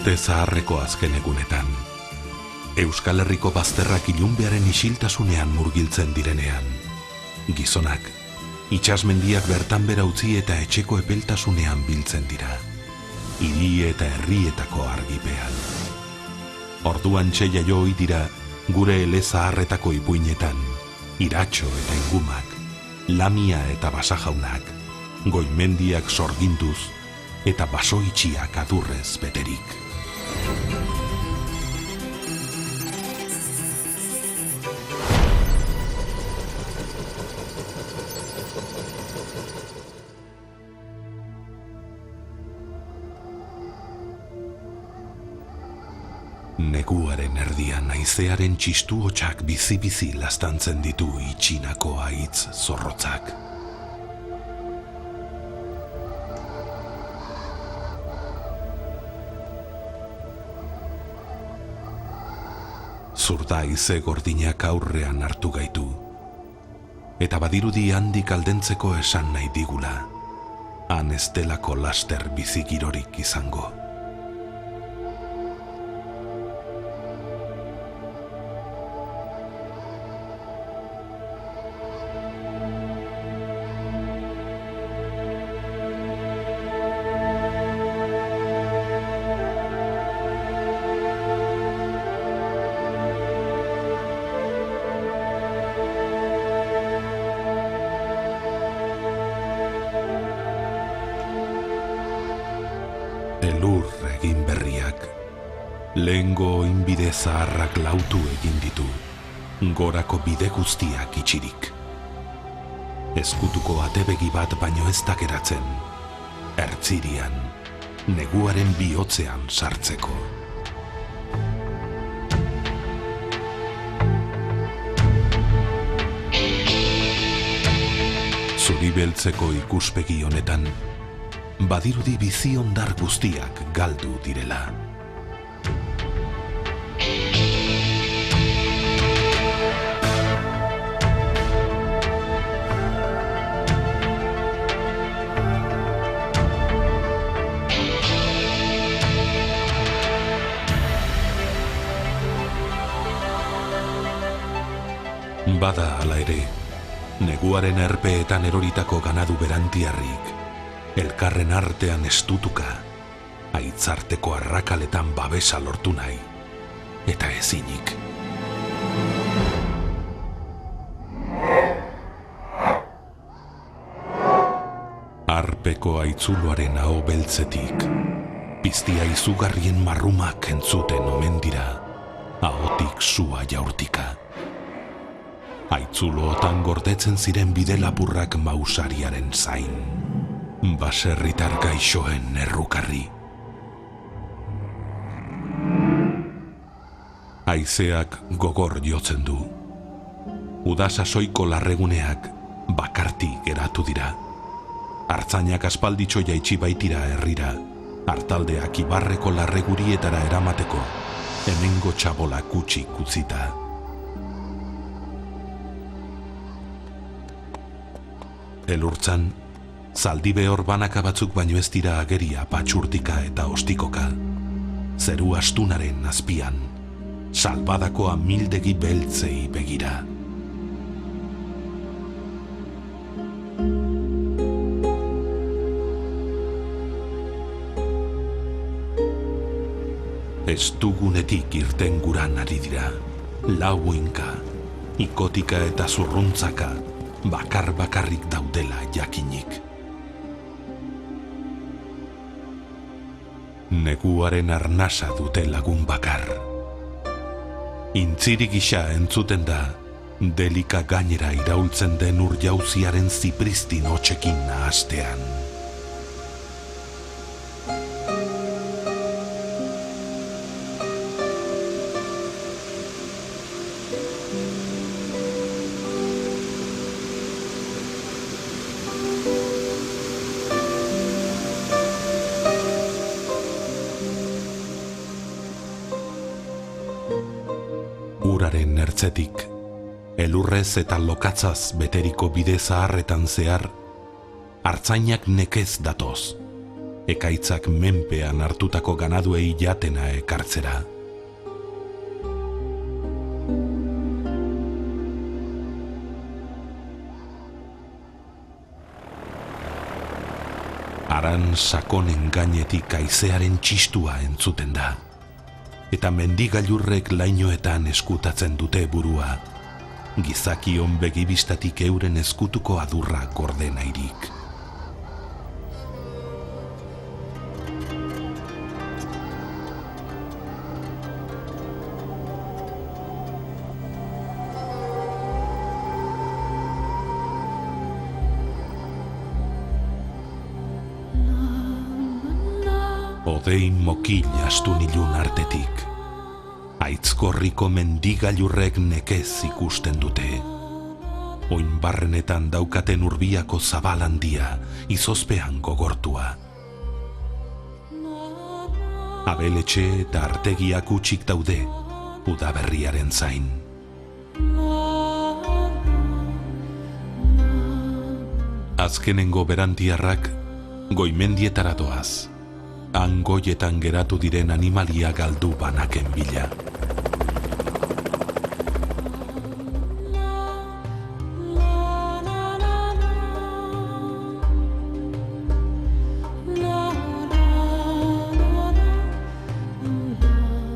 Urte zaharreko azken egunetan, Euskal Herriko bazterrak ilunbearen isiltasunean murgiltzen direnean, gizonak, itsasmendiak bertan bera utzi eta etxeko epeltasunean biltzen dira, hiri eta herrietako argipean. Orduan txeia joi dira gure ele zaharretako ipuinetan, iratxo eta ingumak, lamia eta basajaunak, goimendiak sorginduz eta basoitxiak adurrez beterik. Neguaren erdian haizearen txistu hotxak bizi-bizi laztantzen ditu itxinako haitz zorrotzak. Zurda haize gordinak aurrean hartu gaitu, eta badirudi handik aldentzeko esan nahi digula, han ez delako laster bizigirorik izango. Elur egin berriak, lehengo oinbide zaharrak lautu egin ditu, gorako bide guztiak itxirik. Ezkutuko atebegi bat baino ez da geratzen, ertzirian, neguaren bihotzean sartzeko. Zuri beltzeko ikuspegi honetan, badirudi bizi ondar guztiak galdu direla. Bada hala ere, neguaren erpeetan eroritako ganadu berantiarrik, elkarren artean estutuka, aitzarteko arrakaletan babesa lortu nahi, eta ezinik. Arpeko aitzuloaren aho beltzetik, piztia izugarrien marrumak entzuten omen dira, ahotik sua jaurtika. Aitzulootan gordetzen ziren bide lapurrak mausariaren zain, baserritar gaixoen errukarri. Haizeak gogor jotzen du. Udasasoiko larreguneak bakarti geratu dira. Artzainak aspalditxo jaitsi baitira herrira, hartaldeak Ibarreko larregurietara eramateko, hemengo txabola kutsik utzita. Elurtzan, zaldibe banaka batzuk baino ez dira ageria patxurtika eta ostikoka. Zeru astunaren azpian, salbadako amildegi beltzei begira. Ez dugunetik irten guran ari dira, lauinka, ikotika eta zurruntzaka, bakar-bakarrik daudela jakinik. Neguaren arnasa dute lagun bakar. Intziri gisa entzuten da, delika gainera iraultzen den ur jauziaren zipristin hotxekin nahastean. Uraren ertzetik, elurrez eta lokatzaz beteriko bide zaharretan zehar, artzainak nekez datoz, ekaitzak menpean hartutako ganaduei jatena ekartzera. Aran sakonen gainetik haizearen txistua entzuten da, eta mendigailurrek lainoetan eskutatzen dute burua, gizakion begibistatik euren eskutuko adurra gorde nahirik. Odein mokil astun ilun artetik. Aitzkorriko mendigailurrek nekez ikusten dute. Oin barrenetan daukaten urbiako zabal handia, izozpean gogortua. Abeletxe eta artegiak utxik daude, udaberriaren zain. Azkenengo berantiarrak goimendietara doaz. Angoietan geratu diren animalia galdu banaken bila.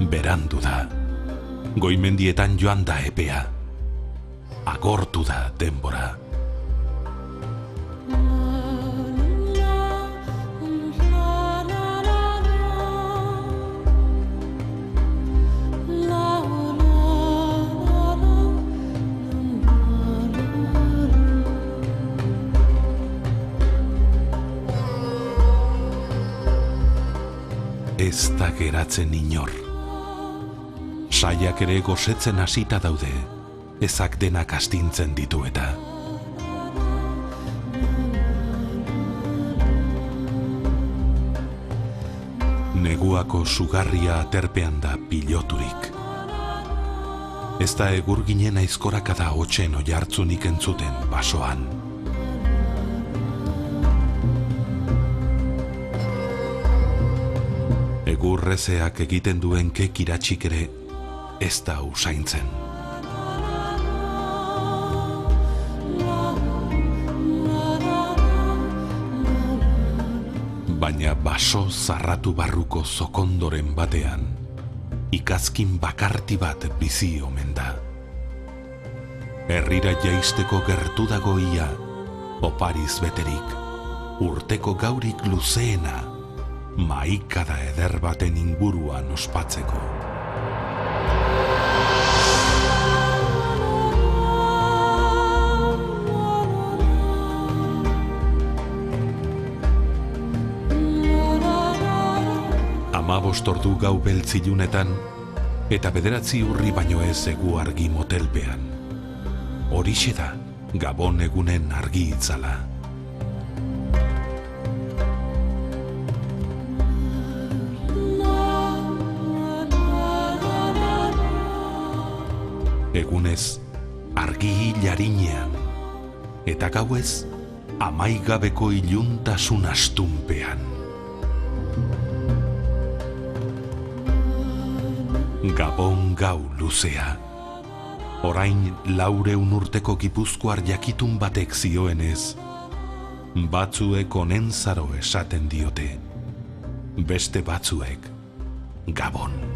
Berandu da. Goimendietan joan da epea. Agortu da denbora. Ez da geratzen inor. Saiak ere gosetzen hasita daude, ezak denak astintzen ditu eta. Neguako sugarria aterpean da piloturik. Ez da egur ginen aizkorakada hotxen oihartzunik entzuten basoan. Egurrezeak egiten duen kekiratxik ere ez da usaintzen. Baina baso zarratu barruko zokondoren batean, ikazkin bakarti bat bizi omen da. Herrira jaisteko gertu dago ia, opariz beterik, urteko gaurik luzeena, maikada eder baten inguruan ospatzeko. Amabost ordu gau beltzilunetan, eta 9 urri baino ez egu argi motelpean. Horixe da, Gabon egunen argi itzala. Egunez, argi hilarinean, eta gauez, amaigabeko iluntasun astunpean. Gabon gau luzea. Orain 400 urteko gipuzkoar jakitun batek zioenez, batzuek onen zaro esaten diote, beste batzuek Gabon.